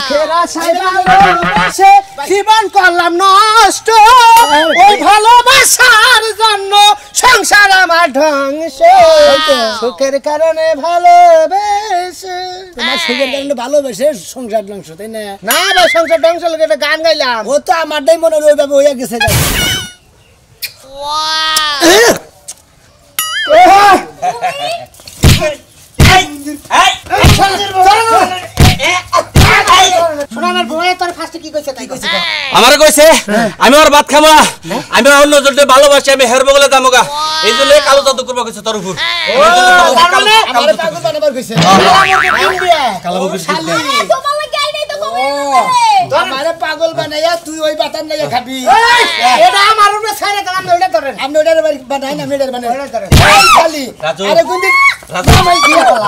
সুখের আশায় ভালোবেসে জীবন করলাম নষ্ট ওই ভালোবাসার জন্য সংসার আমার ধ্বংস সুখের কারণে ভালোবেসে তোমার সুখের কারণে ভালোবেসে সংসার ধ্বংস তাই না? না ভাই সংসার ধ্বংস লোক একটা গান গাইলাম ও তো আমারটাই মনে হয় ওইভাবে হইয়া গেছে। আমার কইছে আমি ওর ভাত খামা আমি অন্য জলতে ভালোবাসি আমি হেরব বলে দামগা এই জন্য কালো জাদু করবা কইছে তোর উপর আমারে পাগল বানাবার কইছে। কালো বকরি তোমার গাই নাই তো কমে আমারে পাগল বানাইয়া তুই ওই বাতান লাইয়া খাবি। এটা আমার উপরে ছাইরে দিলাম ওটা ধরেন আমি ওটার বানাই না মেডার বানাই খালি। রাজু আরে কোনদিন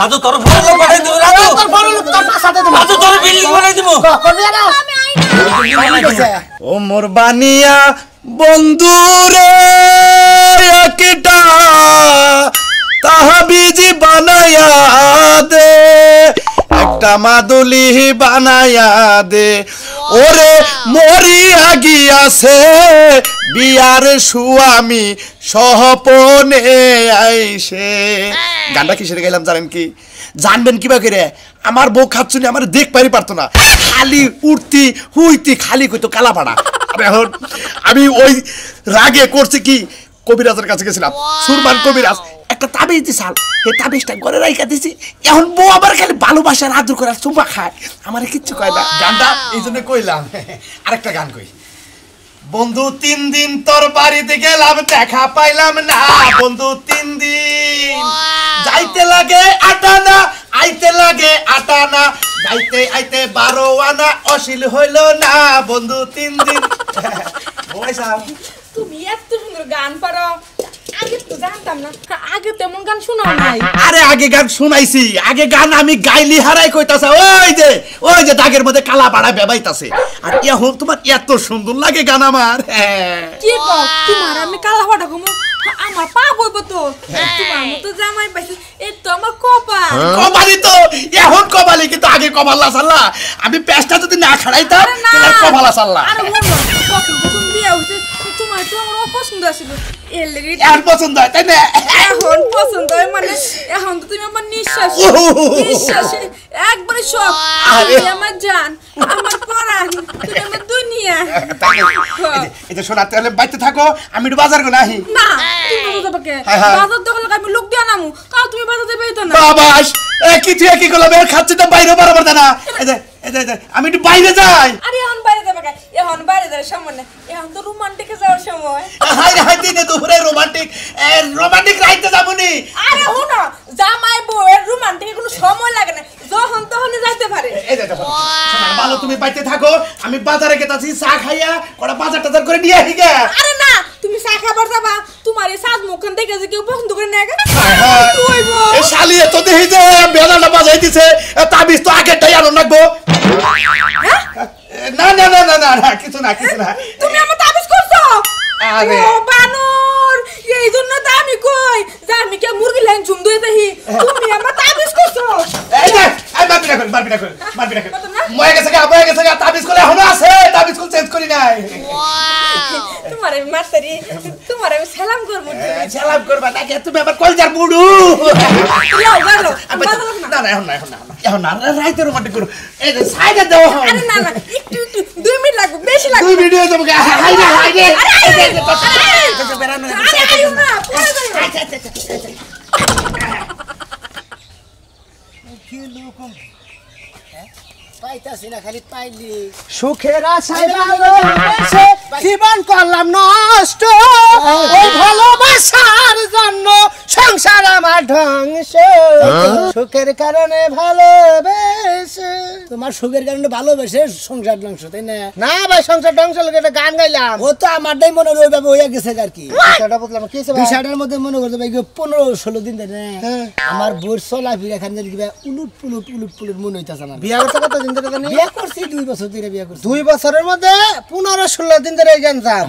রাজু তোর ফোন পাঠাই দিব রাজু তোর বড় লোক তোর পাছাতে দেব রাজু তোর বিল্ডিং বানাই দিব করবি না ও মোর বানিয়া বন্ধুরে একটা তাহাবিজি বানায়া দে একটা মাদুলি বানায়া দে ওরে মরিয়া গিয়াছে বিয়ার সুয়ামী সহপনে আইসে। গানটা কিসের গাইলাম জানেন কি? জানবেন কিবা করে? আমার বউ খাচ্ছুনি আমার দেখ পারি পারতো না, খালি উঠতি হুইতি খালি কইতো কালাপাড়া। এখন আমি ওই রাগে করছি কি কবিরাজের কাছে গেছিলাম, সুরমান কবিরাজ একটা তাবিজ দিছাল, এই তাবিজটা ঘরে রাইখা দিছি। এখন বউ আবার খালি ভালোবাসার আদর করে চুমা খায়, আমার কিচ্ছু কয় না। গানটা এই জন্য কইলাম। আরেকটা গান কই, বন্ধু 3 দিন তোর বাড়িতে গেলাম দেখা পাইলাম না, বন্ধু 3 দিন যাইতে লাগে 8 আনা আইতে লাগে 8 আনা, যাইতে আইতে 12 আনা অশীল হইল না, বন্ধু 3 দিন। তুমি এত সুন্দর গান পারো, আগে তো জানতাম না, আগে তেমন গান শোনাও নাই। আরে আগে গান শুনাইছি, আগে গান আমি গাইলি হারাই কইতাছে ওই যে দাগের মধ্যে কালা পাড়া বেবাইতাছে। আর এখন তোমার এত সুন্দর লাগে গান আমার। কি কও তোমার আমি কালা ফাটা ঘুমো, আমার পা বইব তো, তোমার মতো জামাই পাইছি এই তো আমার কপাল। কপালি তো এখন কপালি, কিন্তু আগে কপাল্লা সাল্লা। আমি পেছটা যদি না খাড়াইতাম তাহলে কপালা সাল্লা। আরে বলো কখন কখন বিয়ে হইছে তোমার তো আমার পছন্দ আছিল, এর লাগি এখন পছন্দ হয় তাই না? এখন পছন্দ হয় মানে এখন তো তুমি আমার নিঃশ্বাস নিঃশ্বাসে একবারে সব, তুমি আমার জান আমার পরাণ, তুমি আমার দুনিয়া। এই যে শোনা, তাহলে বাইতে থাকো, আমি একটু বাজার করে আহি। না তুমি বুঝতে পাকে বাজার দখল আমি লোক দিয়া নামু, তাও তুমি বাজার দেবে তো না। বাবাস কি তুই কি করলাম, এর খাচ্ছি তো বাইরে বরাবর না। এই যে আমি একটু বাইরে যাই। আরে এখন বাইরে যাবে কে? এখন বাইরে যাওয়ার সময় না, এখন তো রোমান্টিকে যাওয়ার সময়। হাই হাই দিনে দুপুরে রোমান্টিক রাইতে যাবনি। আরে হুনো জামাই বউয়ের রোমান্টিকে কোনো সময় লাগে না, যখন তখনই যাইতে পারে। এই যে দেখো শোনা, ভালো তুমি বাইতে থাকো, আমি বাজারে গেতাছি, চা খাইয়া কটা বাজার টাজার করে নিয়ে আসি গে। আরে না তুমি চা খাবার যাবা, তোমার এই সাজ মুখখান দেখে যে কেউ পছন্দ করে না গে। এই শালিয়ে তো দেখি যে বেলাটা বাজাই দিছে, তাবিজ তো আগেরটাই আনো লাগবো। না না না না না কিছু না কিছু না। তুমি আমার তাবিজ করছো? আরে ও বানর, এই জন্য তো আমি কই যে আমি কে মুরগি লাইন ঝুম দই দেহি, তুমি আমার তাবিজ করছো। এই যে এই মারবি না ময়ে গেছে গা তাবিজ করলে এখনো আছে, তাবিজ কল চেঞ্জ করি নাই। তোমার আমি মাস্টারি, তোমার আমি সালাম করব। সালাম করবা নাকি তুমি আবার কলজার বুড়ু? যাও যাও না না এখন না রাইতে রোমান্টিক করো। এই যে সাইডে দাও। আরে না না একটু 2 মিনিট লাগবে, বেশি লাগবে। 2 ভিডিও দেবো। হাই রে পাইতাছি না, খালি পাইলি সুখের আশায় ভালোবেসে জীবন করলাম নষ্ট ওই ভালোবাসার জন্য সংসার আমার ধ্বংস সুখের কারণে ভালোবেসে। তোমার সুখের কারণে ভালোবেসে সংসার ধ্বংস তাই না? না ভাই সংসার ধ্বংস লোক একটা গান গাইলাম ও তো আমারটাই মনে হয় ওইভাবে হইয়া গেছে আর কি। সেটা বুঝলাম কি হইছে ভাই? বিষয়টার মধ্যে মনে করতে ভাই 15-16 দিন ধরে আমার বোর চলা ফিরা খান কিবা উলুট পুলুট মনে হইতাছে না। বিয়া করতে কত দিন ধরে জানি? বিয়া করছি 2 বছর ধরে বিয়া করছি। 2 বছরের মধ্যে 15-16 দিন ধরে এই গেঞ্জাম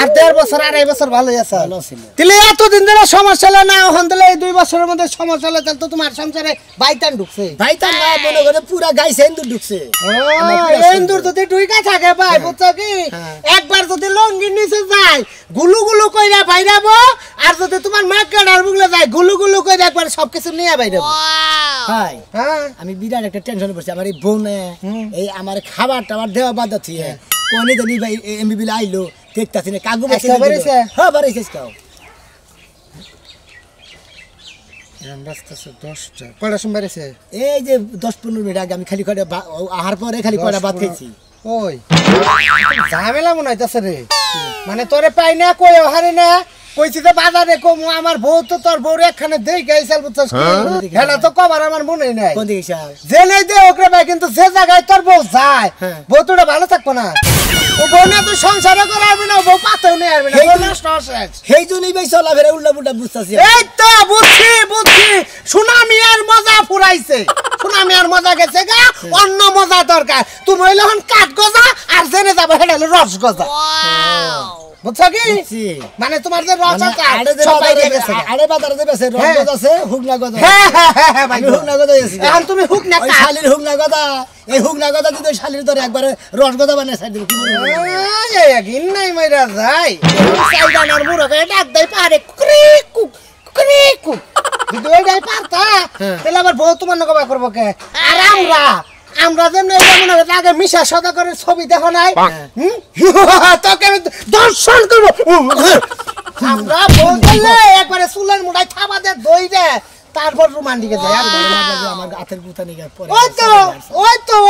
আর 1.5 বছর 2.5 বছর ভালোই আছে ভালো ছিল। তাহলে এতদিন ধরে সমস্যা হলো না এখন তাহলে এই 2 বছরের মধ্যে সমস্যা হলো তাহলে তো তোমার সংসারে বাইতান ঢুকছে ভাই তার না মনে করে পুরা গাই সেন্দু ঢুকছে ইন্দুর যদি ঢুইকা থাকে ভাই বুঝছো কি একবার যদি লঙ্গির নিচে যায় গুলু গুলু কইরা বাইরাবো আর যদি তোমার মা কাটার বুগলে যায় গুলু গুলু কইরা একবার সবকিছু নিয়ে বাইরাবো ভাই হ্যাঁ আমি বিরাট একটা টেনশন পড়ছি আমার এই বউ না এই আমার খাবার টাবার দেওয়া বাদ আছে কোনে জানি ভাই এমবি বিল আইলো দেখতাছি না কাগু আজকে বাড়িছে? হ্যাঁ বাড়িছে কাও কয়টা সময় বেড়েছে এই যে 10-15 মিনিট আগে আমি খালি কয়টা আহার পরে খালি কয়টা ভাত খেয়েছি ওই ঝামেলা মনে হইতাছে রে মানে তোরে পাই না কই হারে না কইছি যে বাজারে কম আমার বউ তো তোর বউর একখানে দেই গাইছাল বুঝছস কি হেলা তো কবার আমার মনে নাই কোন দিকে চাও যে নাই দে ওকরে ভাই কিন্তু যে জায়গায় তোর বউ যায় বউ তোরা ভালো থাকবো না ও বউ না তুই সংসারও করাবি না বউ পাতেও নেই আরবি না বউ নষ্ট হচ্ছে সেই জন্যই ভাই চলা ফেরা উল্টা পুল্টা বুঝতাছি এই তো বুঝছি বুঝছি সুনামি আর মজা ফুরাইছে সুনামি আর মজা গেছে গা অন্য মজা দরকার তুমি হইলে হন কাঠ গজা আর জেনে যাবে হেডা হলো রস গজা বুঝছো কি মানে তোমার যে রস আছে সবাই গেছে আড়ে বাজারে যে বেছে রস আছে হুগনা গদা হ্যাঁ হ্যাঁ হ্যাঁ ভাই আমি হুগনা গদা এসেছি এখন তুমি হুক না ওই শালির হুগনা গদা এই হুগনা গদা যদি ওই শালির ধরে একবারে রস গদা বানিয়ে সাইড দিব কি বলবো গিন নাই মাইরা যাই সাইডানার মুরকে ডাক দেই পারে ক্রিকু ক্রিকু যদি ওইটাই পারতা তাহলে আবার বউ তোমার নকবা করবো কে আর আমরা যেমন মনে হয় আগে মিশা সদা করে ছবি দেখো নাই তোকে আমি দর্শন করবো আমরা বউ করলে একবারে চুলের মুঠায় থাবা দে দই দে তারপর রোমান্টিকে যায় আর আমার হাতের গুতা নিয়ে পরে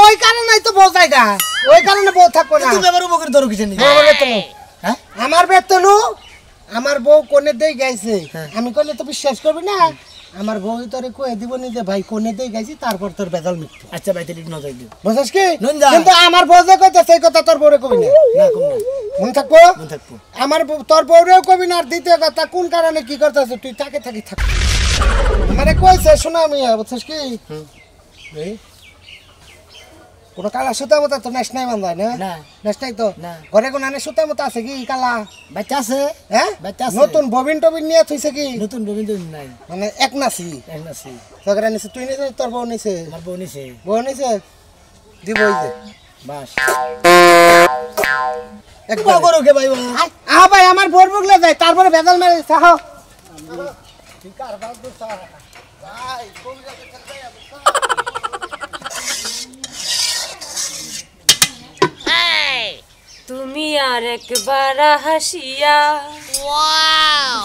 ওই কারণেই তো বউ জায়গা ওই কারণে বউ থাকবো না তুমি আবার উপরে ধরো কিছু নেই হ্যাঁ আমার বেতনু আমার বউ কোনে দেই গাইছে আমি কইলে তো বিশ্বাস করবি না আমার বউ তোরে কয়ে দিব নি যে ভাই কোনে দেই গাইছি তারপর তোর বেজাল মৃত্যু আচ্ছা ভাই তাহলে নজর দিও বুঝছিস কি নন্দা। কিন্তু আমার বউ যে কইতে সেই কথা তোর বউরে কবি না না কম না মন থাকবো মন থাকবো আমার তোর বউরেও কবি না আর দ্বিতীয় কথা কোন কারণে কি করতেছ তুই তাকে থাকি থাক মানে কইছে শোনা আমি বুঝছিস কি এই কোন কালা সুতা মতো তো নেশ নাই বান্ধায় না না। নেশ নাই তো না। ঘরে কোন আনে সুতা মতো আছে কি কালা বাচ্চা আছে হ্যাঁ বাচ্চা আছে নতুন ববিন টবিন নিয়ে থইছে কি নতুন ববিন তো নাই মানে এক নাসি একনাছি ঝগড়া নিছে তুই নিছে তোর বউ নিছে আমার বউ নিছে বউ নিছে দিব ওই যে বাস একবার করো কে ভাই আহা ভাই আমার বোর বুগলে যায় তারপরে বেজাল মারে চাহ তুমি আর একবার হাসিয়া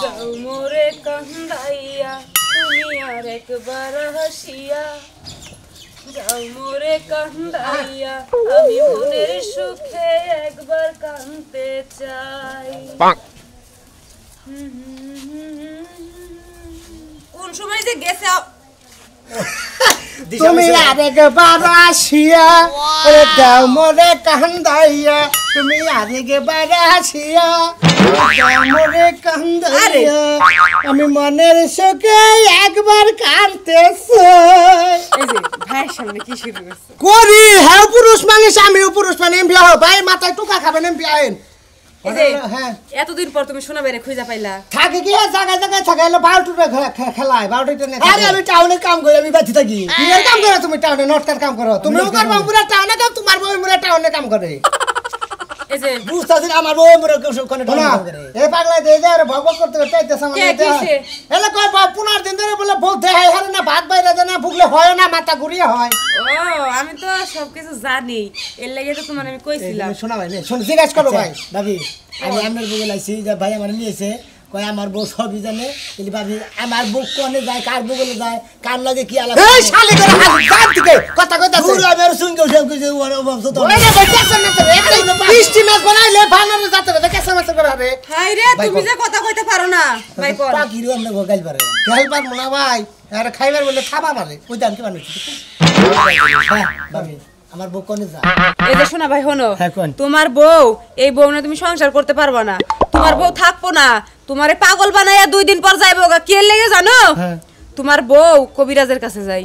যাও মোরে কান্দাইয়া তুমি আর একবার হাসিয়া যাও মোরে কান্দাইয়া আমি মনের সুখে একবার কাঁদতে চাই কোন সময় যে গেছে তুমি আরেকবার আসিয়া ওরে দাও মোরে কান্দাইয়া তুমি আরেকবার আসিয়া দাও মোরে কান্দাইয়া আমি মনের সুখে একবার কাঁদতেছি এই যে ভাইয়ের সামনে কি শুরু করছে করি হ্যাঁ পুরুষ মানুষ আমিও পুরুষ মানে বিয়া হো ভাই মাথায় টুকা খাবেন বিয়া আইন এই যে হ্যাঁ এতদিন পর তুমি শোনা বেরে খুঁজা পাইলা থাকে কি জায়গায় জায়গায় থাকে এলো বারোটা খেলায় বারোটা আরে আমি টাউনে কাম করি আমি বাড়ি থাকি কি এর কাম করো তুমি টাউনে নটকার কাম করো তুমিও করবা পুরা টাউনে কাম তোমার বউ পুরা টাউনে কাম করে এই যে বুঝতাছি না আমার বউ মরে কোনে টাউনে শোনা কাম করে এ পাগলা দে যা রে ভগবত করতে চাইতেছ কে কিছে? এলে কই বা 15 দিন ধরে বলে বউ দেহাই হারে না ভাত বাইরে দেয় না ভুগলে হয় না মাথা ঘুরিয়ে হয় ও আমি তো সবকিছু জানি এর লাগি তো তোমার আমি কইছিলাম শোনা ভাই নে শোন জিজ্ঞাসা করো ভাই ভাবি আমি আপনার বউ লাইছি যে ভাই আমার নিয়েছে কয় আমার বউ সবই জানে কিন্তু ভাবি আমার বউ কোনে যায় কার বউ বলে যায় কার লাগে কি আলাদা এই শালি করে হাত জান দিকে কথা কইতাছে দূর আমি আর শুনকে সব কিছু ওর অবস্থা তো ওরে বেচাছ না রে বৃষ্টি মাছ বানাইলে ভানারে যাতে রে কেসা মাছ করে রে হাই রে তুমি যে কথা কইতে পারো না ভাই কর পাখি রে আমরা গাইল পারে খাইবার মনা ভাই আর খাইবার বলে খাবা মারে ওই দাম কি বানাইছিস হ্যাঁ ভাবি আমার বউ কোনে যায় এই যে শোনা ভাই হনো হ্যাঁ, কোন? তোমার বউ এই বউ না তুমি সংসার করতে পারবা না তোমার বউ থাকবো না তোমারে পাগল বানাইয়া 2 দিন পর যাইবো গা কি লেগে জানো তোমার বউ কবিরাজের কাছে যাই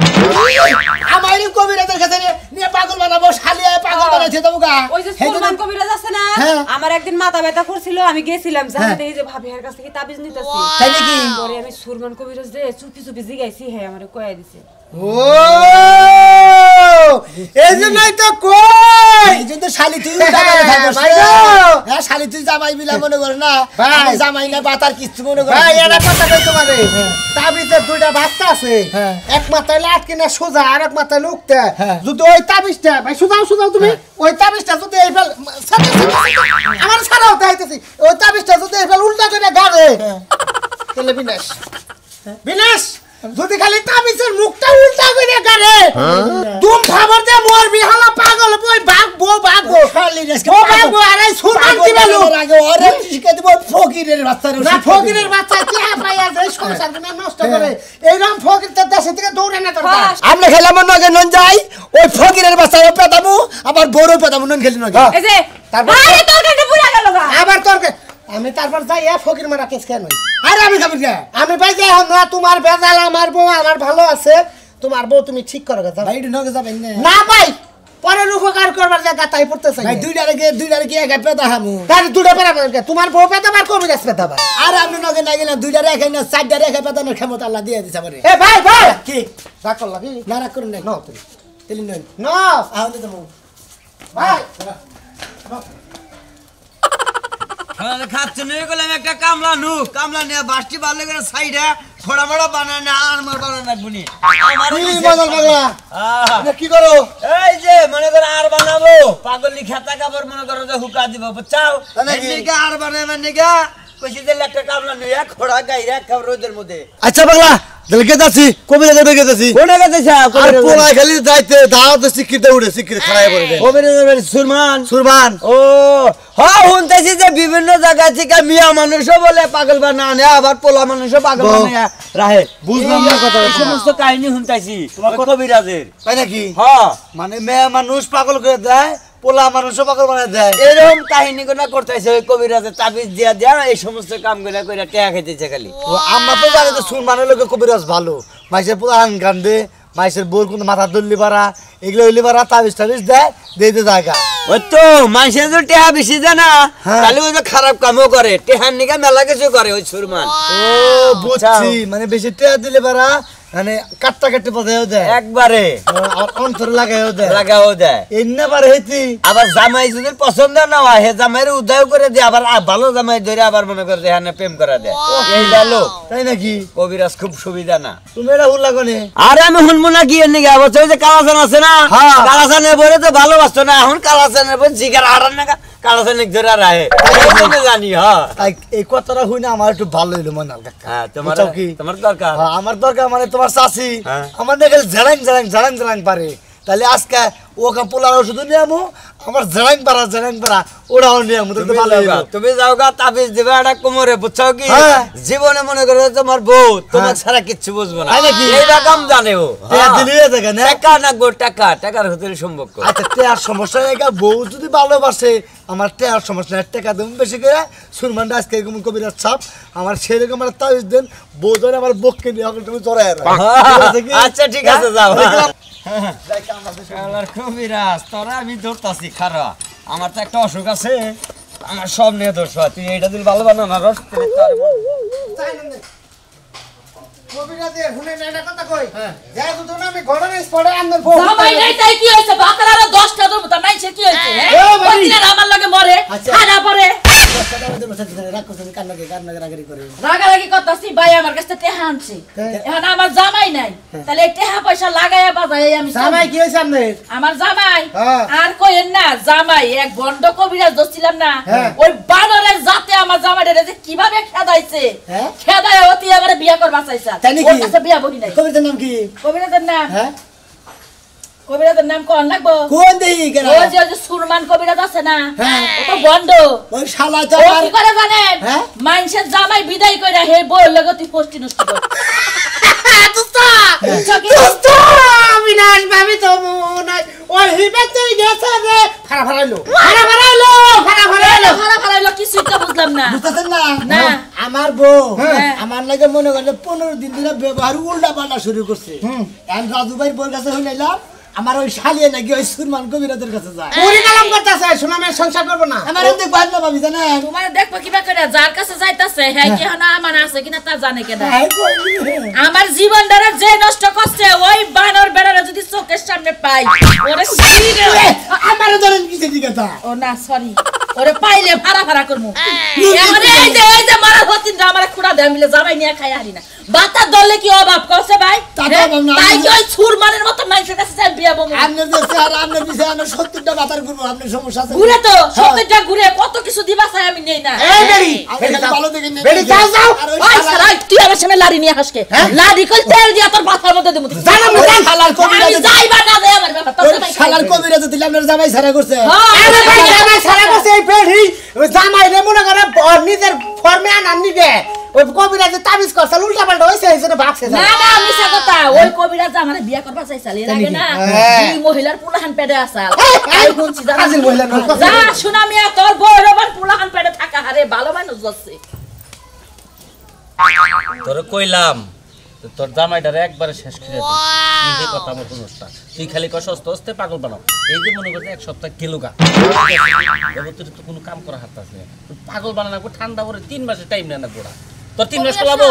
আমার এই কবিরাজের কাছে নিয়ে পাগল বানাবো শালিয়া পাগল বানাবো আছে তো গা ওই যে সুরমান কবিরাজ আছে না হ্যাঁ। আমার একদিন মাথা ব্যথা করছিল আমি গেছিলাম জানতে এই যে ভাবির কাছ থেকে তাবিজ নিতেছি তাই নাকি পরে আমি সুরমান কবিরাজ রে চুপি চুপি জিগাইছি হ্যাঁ আমারে কইয়া দিছে ও এই জন্যই তো কই এই জন্য শালি তুই জামাই থাকবস ভাই গো। হ্যাঁ শালি তুই জামাই বিলা মনে কর না ভাই। আমি জামাই না বাতার কিছু মনে কর ভাই এটা কথা কই তোমারে তাবিজের দুইটা বাচ্চা আছে হ্যাঁ। এক মাথায় লাটকে না সোজা আর এক মাথায় লুকতে হ্যাঁ। যদি ওই তাবিজটা ভাই সোজাও তুমি ওই তাবিজটা যদি এই ফেল আমার ছাড়াও তাইতেছি ওই তাবিজটা যদি এই ফেল উল্টা করে গাড়ে তাহলে বিনাশ বিনাশ যদি খালি তাবিজের মুখটা উল্টা করে গাড়ে তুম খবর দে মোর বিহালা পাগল বই ভাগবো শালি রেসকে ও ভাগবো আরে সুরমান কি বলো আগে ওরে শিখে দেব ফকিরের বাচ্চা না ফকিরের বাচ্চা কি পাইয়া যায় সংসার তুমি নষ্ট করে এইরকম ফকির তো দেশে থেকে দৌড়ে না দরকার আমরা খেলাম নগে নন যাই ওই ফকিরের বাচ্চা পেতামু আবার বড় পেতামু নন খেলি নগে এই তারপর আরে তরকারিটা পুরা গেল গা আবার তর্কে আমি তারপর যাই ফকির মারা কেস কেন আরে আমি খাবি কে আমি ভাই যাই না তোমার বেজাল আমার বউ আমার ভালো আছে তোমার বউ তুমি ঠিক করো গা ভাই নগে যাবেন না না ভাই পরের উপকার করবার জায়গা তাই পড়তেছে ভাই দুইটারে কি একা পেতা হামু তার দুটো পেরাবার তোমার বউ পেতাবার কবি গাছ পেতাবার আর আমি নগে না গেলাম দুইটারে একাই না চারটারে একা পেতানোর ক্ষমতা আল্লাহ দিয়ে দিছে আমারে এ ভাই ভাই কি রাগ করলা কি না রাখ করুন না ন তুমি তেলি নন ন আহলে তো ভাই খাচ্ছে নিয়ে গেলাম একটা কামলা নিয়ে বাসটি ভালো করে সাইডে ফোড়া মোড়া বানানো আর মার বানানো বুনি কি বদল পাগলা কি করো এই যে মনে করো আর বানাবো পাগলি খেতা কাপড় মনে করো যে হুকা দিব বুঝছাও এদিকে আর বানাবার নিগা কইছি যে একটা কামলা নিয়ে খোড়া গাইরা খাব রোদের মধ্যে আচ্ছা পাগলা দেলকে যাচ্ছি কবি যাবে গেছি কোনে গেছে আর পোলাই খালি যাইতে দাওয়াত শিক্ষিত উড়ে শিক্ষিত খারাপ করে দেয় কবির সুরমান সুরবান ও হ্যাঁ শুনতেছি যে বিভিন্ন জায়গা থেকে মিয়া মানুষও বলে পাগল বানানে আবার পোলা মানুষও পাগল বানায় রাহে বুঝলাম না কথা এই সমস্ত কাহিনী শুনতেছি কবিরাজের তাই নাকি হ্যাঁ মানে মেয়ে মানুষ পাগল করে দেয় পোলা মানুষও পাগল বানায় দেয় এরকম কাহিনী গুলা করতেছে ওই কবিরাজের তাবিজ দিয়া দিয়া এই সমস্ত কাম গুলা করে টেয়া খাইতেছে খালি ও, আমরা তো জানি যে সুরমানের লোকে কবিরাজ ভালো মাইসের পোলা আন কান্দে মাইসের বোর কোনো মাথা দল্লি পারা এগুলো হইলি পারা তাবিজ টাবিজ দেয় দিতে জায়গা ওই তো মানুষের তো টেহা বেশি জানা হ্যাঁ। তাহলে ওই যে খারাপ কামও করে টেহার নিকা মেলা কিছু করে ওই সুরমান ও বুঝছি মানে বেশি টেয়া দিলে পারা মানে কাটটা কাটতে পাতাও দেয় একবারে আর অন্তর লাগাইও দেয় লাগাও দেয় এন্না পারে হইতি আবার জামাই যদি পছন্দ না হয় হে জামাইয়ের উদয় করে দিয়ে আবার ভালো জামাই ধরে আবার মনে করে যে হ্যাঁ প্রেম করা দেয় এই ভালো তাই নাকি কবিরাজ খুব সুবিধা না তুমি এটা ভুল লাগনে আরে আমি শুনবো না কি এনে গা বলছে ওই যে কালাচান আছে না হ্যাঁ। কালাচানের বলে তো ভালোবাসতো না এখন কালাচানের বলে জিগার হারান না কালাচানিক ধরে রাহে জানি হ্যাঁ এই কথাটা হই না আমার একটু ভালো হইলো মনে হালকা হ্যাঁ তোমার বুঝছো কি? তোমার দরকার হ্যাঁ, আমার দরকার মানে তোমার চাষি হ্যাঁ। আমার দেখে ঝাড়াং পারে তাহলে আজকে ওকে পোলার ওষুধ নিয়ে আমো আমার ঝাড়াং পারা ওরাও নিয়ে আমো তো ভালো হইলো তুমি যাও গা তাবিজ দিবে একটা কোমরে বুঝছো কি হ্যাঁ। জীবনে মনে করো তোমার বউ তোমার ছাড়া কিচ্ছু বুঝবো না তাই নাকি? এই রকম জানে ও টেয়া দিলিয়ে থাকে না? টাকা না গো টাকার ভিতরে সম্পর্ক আচ্ছা টেয়ার সমস্যা নেই গা, বউ যদি ভালোবাসে আমার টেয়ার সমস্যা নেই টাকা দেবো বেশি করে সুরমানটা আজকে এরকম কবিরাজ ছাপ আমার সেরকম আমার তাবিজ দেন বউ ধরে আমার বককে নিয়ে এখন তুমি চড়াই আচ্ছা ঠিক আছে যাও দেখলাম। শালার কবিরাজ তোরা আমি ধরতাছি খারা আমার তো একটা অসুখ আছে আমার সব নিয়ে দোষ হয় তুই এইটা দিল ভালো বানা না রস তুই তো আর মন- কবিরাজে হুনে না কথা কই যাই তো না আমি ঘরে স্পটে আন্দর বউ জামাই নাই তাই কি হইছে বাকরার 10টা ধরব তা নাই সে কি হইছে এ ভাই। ওই দিনের আমার লগে মরে আচ্ছা। খানা পরে রাগারাগি করে রাগারাগি করতাছি ভাই আমার কাছে টেহা আনছে এখন আমার জামাই নাই তাহলে এই টেহা পয়সা লাগাইয়া বাজাই আমি জামাই কি হইছে আপনার আমার জামাই হ্যাঁ। আর কইেন না জামাই এক বন্ড কবিরাজ দছিলাম না হ্যাঁ। ওই বানরের জাতে আমার জামাইরে যে কিভাবে খেদাইছে হ্যাঁ? খেদায় অতি আমারে বিয়া করবা চাইছে তাই নাকি? ওর কাছে বিয়া বহি নাই কবিতার নাম কি কবিরাজের নাম হ্যাঁ কবিরাজের নাম কোন লাগবো কোন দেই কেন ওই যে সুরমান কবিরাজ আছে না হ্যাঁ। ও তো বন্ধ ওই শালা তো ও আমার কি করে জানেন হ্যাঁ? মানুষের জামাই বিদায় কইরা হে বউর লগে তুই পোস্টি নষ্ট কর বুঝছো কি? দোস্ত বিনাশ ভাবি তো নাই ওই হিবে তুই গেছে রে ফারা ফারাইলো ভাড়া ভাড়াইলো কিছুই তো বুঝলাম না বুঝতেছেন না না। আমার বউ হ্যাঁ। আমার লাগে মনে করলে 15 দিন ধরে ব্যবহার উল্টা পাল্টা শুরু করছে এখন রাজু ভাইয়ের বউর কাছে হইলাম আমার ওই শালিয়ে নাকি ওই সুরমান কবিরাজের কাছে যায় পুরি কালাম করতেছে সুনামের সংসার করবো না আমার অনেক ভালো ভাবি জানেন তোমার দেখবো কিবা করে যার কাছে যাইতাছে হ্যাঁ কি না আমার আছে কিনা তা জানে কেনা আমার জীবন দ্বারা যে নষ্ট করছে ওই বানর বেড়ারে যদি চোখের সামনে পাই ওরে সিরে আমার ধরেন কিছু দিকে তা ও না সরি ওরে পাইলে ভাড়া করমু আমারে এই যে মারা হতিন আমারে খুড়া দে মিলে জামাই নিয়ে খাই হারি না বাতা দলে কি অভাব করছে ভাই তাই কি ওই সুরমানের মত মানুষের কাছে যাই বিয়া বমু আপনার যে স্যার আপনার পিছে আমরা 70টা বাতার করব আপনার সমস্যা আছে ঘুরে তো 70টা ঘুরে কত কিছু দিবা চাই আমি নেই না এই বেরি ভালো দেখে নেই বেরি যাও যাও ওই সারা তুই আমার সামনে লাড়ি নিয়ে হাসকে লাড়ি কল তেল দিয়া তোর মাথার মধ্যে দেবো জানা মু জান শালার কবিরাজ আমি যাইবা না দে আমার বাবা তোর শালার কবিরাজ দিলে আপনার জামাই সারা করছে আরে ভাই জামাই সারা বসে এই বেরি জামাই রে মনে করে নিজের ফর্মে আনার নিবে ওই কবিরাজে তাবিজ করছে উল্টা পাল্টা হইছে এইজন্য ভাগছে না না মিছা কথা ওই কবিরাজ আমারে বিয়া করবা চাইছাল এর আগে না দুই মহিলার পুলাহান পেটে আসাল আই কোনছি জানা কাজিল মহিলা না যা শোনা মিয়া তোর বড়বার পুলাহান পেটে থাকা হারে ভালো মানুষ যাচ্ছে তোরে কইলাম তোর জামাইটারে একবারে শেষ করে দে তুই যে কথা আমার শুনছটা তুই খালি কষ্ট অস্তে পাগল বানাও এই যে মনে করতে এক সপ্তাহ গেলুগা এবার তোর তো কোনো কাম করা হাত আছে পাগল বানানো ঠান্ডা পরে 3 মাসের টাইম নেয় না গোড়া তোর 3 মাস কুলাবো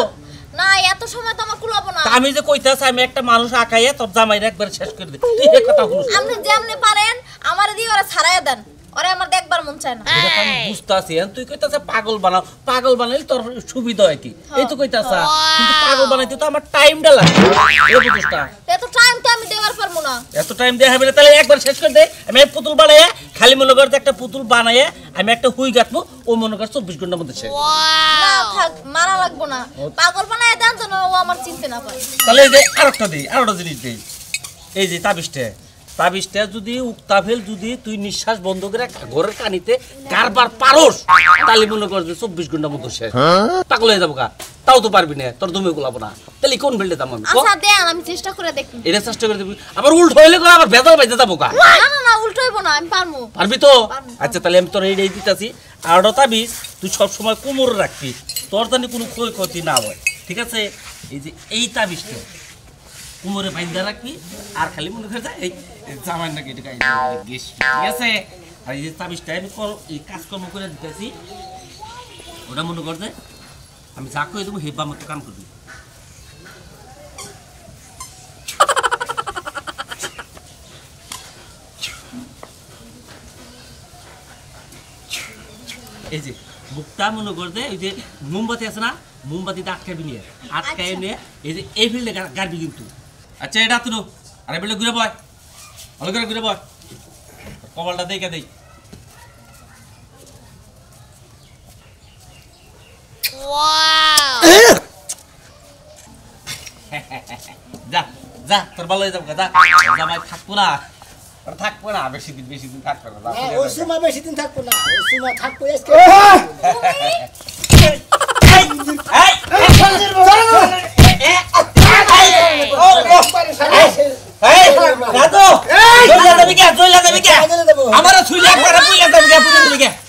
না এত সময় তো আমার কুলাবো না আমি যে কইতাছি আমি একটা মানুষ আকাইয়া তোর জামাইরে একবারে শেষ করে দে তুই এই কথা শুনছ আপনি যেমনি পারেন আমারে দিয়ে ওরা ছাড়াইয়া দেন ওরে আমার দেখবার মন চায় না আমি বুঝতাছি তুই কইতাছ পাগল বানাও পাগল বানাইলে তোর সুবিধা হয় কি এই তো কইতাছ কিন্তু পাগল বানাইতে তো আমার টাইমটা লাগে এই বুঝছটা এত টাইম তো আমি দেওয়ার পারবো না এত টাইম দেয়া হবে না তাহলে একবার শেষ করে দে আমি এক পুতুল বানাইয়া খালি মনে করতে একটা পুতুল বানাইয়া আমি একটা হুই গাঁথবো ও মনে কর 24 ঘন্টার মধ্যে শেষ না থাক মারা লাগবো না পাগল বানায় দেন যেন ও আমার চিনতে না পারে তাহলে এই যে আরেকটা দেই আরেকটা জিনিস দেই এই যে তাবিজটা যদি উক্তাভেল যদি তুই নিঃশ্বাস বন্ধ করে ঘরের কানিতে কারবার পারোস তাহলে মনে কর যে 24 ঘন্টার মধ্যে শেষ পাগল হয়ে যাবো তাও তো পারবি না তোর দমে গুলাবো না তাহলে কোন বেল্টে দাম আমি আচ্ছা দেন আমি চেষ্টা করে দেখি এটা চেষ্টা করে দিবি আবার উল্টো হইলে করে আবার বেজাল বাইতে যাবো না না না উল্টো হইব না আমি পারমু পারবি তো আচ্ছা তাহলে আমি তোর এইটাই দিতাছি আর তাবিজ তুই সব সময় কোমরে রাখবি তোর জানি কোনো ক্ষতি না হয় ঠিক আছে এই যে এই তাবিজটা কোমরে বাইন্ধা রাখবি আর খালি মনে করে এই জামাই নাকি এটা গেস ঠিক আছে আর এই যে তাবিজটা আমি এই কাজকর্ম করে দিতেছি ওটা মনে করতে আমি যা করে দেবো হেবা মতো কাম করবি এই যে মুখটা মনে করতে ওই যে মোমবাতি আছে না মোমবাতিতে আটকাবি নিয়ে আটকাই নিয়ে এই যে এই ফিল্ডে গাড়বি কিন্তু আচ্ছা এটা তুলো আর এই ফিল্ডে ঘুরে বয় ভালো করে ঘুরে বয় কপালটা দেখে দেই যা যা তোর ভালো হয়ে যাবো যা জামাই থাকবো না বেশি দিন থাকবো না ওই সময় বেশি দিন থাকবো না ওই সময় থাকবো আজকে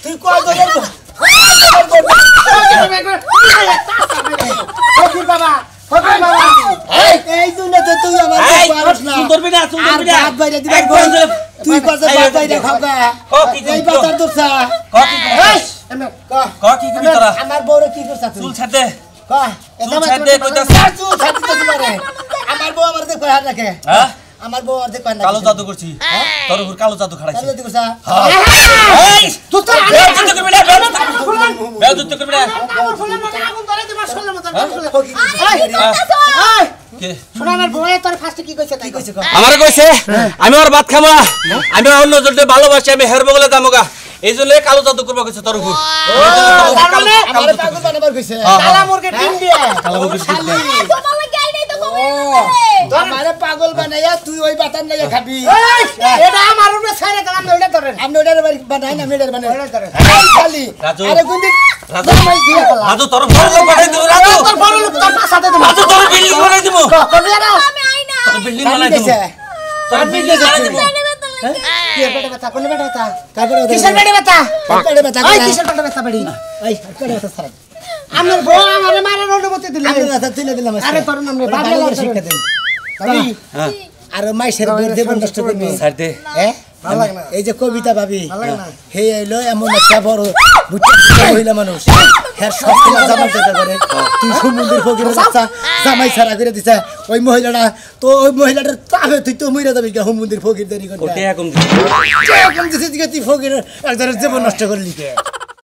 তুই কয় বাবা এই দুনিয়াতে তুই আমার পারছ না আর বাদ বাইরে দিবা তুই কত বাদ বাইরে খাবা এই বাতার দোসা আমার বউরে কি করছ তুই চুল ছাড় দে আমার বউ আমার দেখো হাত রাখে আমার বউ আর দেখো না কালো জাদু করছি তোর উপর কালো জাদু খাড়াইছি কালো জাদু করছ এই তুই তো জাদু করবি না বেয়াদব করবি না আগুন ধরে দিবা শুনলে মত কে শোনা আমার বউয়ে তোর ফার্স্টে কি কইছে তাই কইছে আমারে কইছে আমি ওর ভাত খাবো আমি অন্য জলতে ভালোবাসি আমি হেরবো বলে দামগা এইজন্য কালো জাদু করবা কইছে তোর উপর আমার পাগল বানাবার কইছে কালা মুরগি ডিম দিয়ে কালো মুরগি ডিম দিয়ে তোমার লাগি আই নাই তো আমারে পাগল বানাইয়া তুই ওই বাতান লাগা খাবি এটা আমার উপরে ছাইরে দাম ওইটা ধরেন আমি ওটার বানাই না মেডার বানাই ওইটা ধরেন খালি রাজু আরে গুন্ডি রাজু রাজু তোর বড় লোক বানাই দিব রাজু তোর বড় লোক তোর পাছাতে দেব রাজু তোর বিল্ডিং বানাই দিব কবি না আমি আই না তোর বিল্ডিং বানাই দিব তোর বিল্ডিং বানাই দিব কি পেটে ব্যথা কোন পেটে ব্যথা তারপরে কিসের পেটে ব্যথা পেটে ব্যথা ওই কিসের পেটে ব্যথা বাড়ি এই পেটে ব্যথা ছাড়া আমার বউ আমারে মারার অনুমতি দিল আমি ব্যথা তুলে দিলাম আরে তোর নাম রে বাবা শিক্ষা দেন ভাবি আর মাইসের জীবন নষ্ট করবি স্যার দে হ্যাঁ ভালো লাগে না এই যে কবিতা ভাবি ভালো লাগে না হে এলো এমন একটা বড় বুঝতে মহিলা মানুষ হ্যাঁ সব তোমার জামাই যেতে পারে তুই সমুদ্রের ফকিরের বাচ্চা জামাই ছাড়া করে দিছে ওই মহিলাটা তো ওই মহিলাটার তাবে তুই তো মইরা যাবি সমুদ্রের ফকির দেরি করতে ওটা কম দিছি এরকম দিছে তুই ফকিরের একজনের জীবন নষ্ট করলি কে